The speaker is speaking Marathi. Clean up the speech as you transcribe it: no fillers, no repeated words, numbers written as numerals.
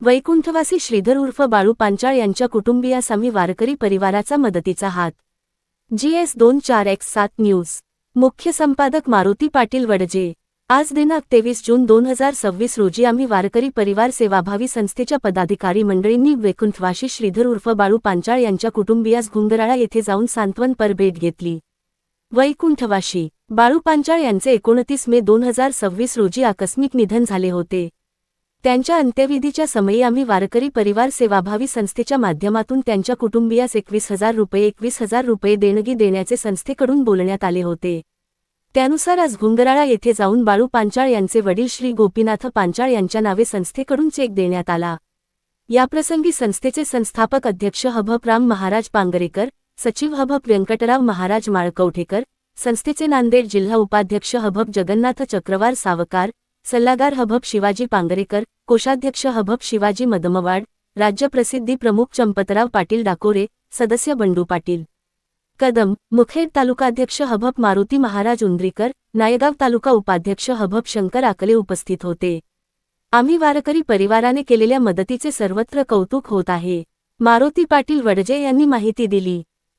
वैकुंठवासी श्रीधर उर्फ बाळू पांचाळ यांच्या कुटुंबियास आम्ही वारकरी परिवाराचा मदतीचा हात। GS24X7 न्यूज मुख्य संपादक मारुती पाटील वडजे। आज दिनांक 23 जून 2026 रोजी आम्ही वारकरी परिवार सेवाभावी संस्थेच्या पदाधिकारी मंडळींनी वैकुंठवासी श्रीधर उर्फ बाळू पांचाळ यांच्या कुटुंबियास घुंगराळा येथे जाऊन सांत्वनपर भेट घेतली। वैकुंठवासी बाळू पांचाळ यांचे 29 मे 2026 रोजी आकस्मिक निधन झाले होते। त्यांच्या अंत्यविधीच्या समयी आम्ही वारकरी परिवार सेवाभावी संस्थेच्या माध्यमातून त्यांच्या कुटुंबियास 21,000 रुपये देणगी देण्याचे संस्थेकडून बोलण्यात आले होते। त्यानुसार आज घुंगराळा येथे जाऊन बाळू पांचाळ यांचे वडील श्री गोपीनाथ पांचाळ यांच्या नावे संस्थेकडून चेक देण्यात आला। याप्रसंगी संस्थेचे संस्थापक अध्यक्ष हभपराम महाराज पांगरेकर, सचिव हभप व्यंकटराव महाराज माळकवठेकर, संस्थेचे नांदेड जिल्हा उपाध्यक्ष हभप जगन्नाथ चक्रवार सावकार, सल्लागार हभप शिवाजी पांगरेकर, कोषाध्यक्ष हभप शिवाजी मदमवाड, राज्य प्रसिद्धी प्रमुख चंपतराव पाटील डाकोरे, सदस्य बंडू पाटील कदम, मुखेड तालुकाध्यक्ष हभप मारुती महाराज उंद्रीकर, नायगाव तालुका उपाध्यक्ष हभप शंकर आकले उपस्थित होते। आम्ही वारकरी परिवाराने केलेल्या मदतीचे सर्वत्र कौतुक होत आहे। मारुती पाटील वडजे यांनी माहिती दिली।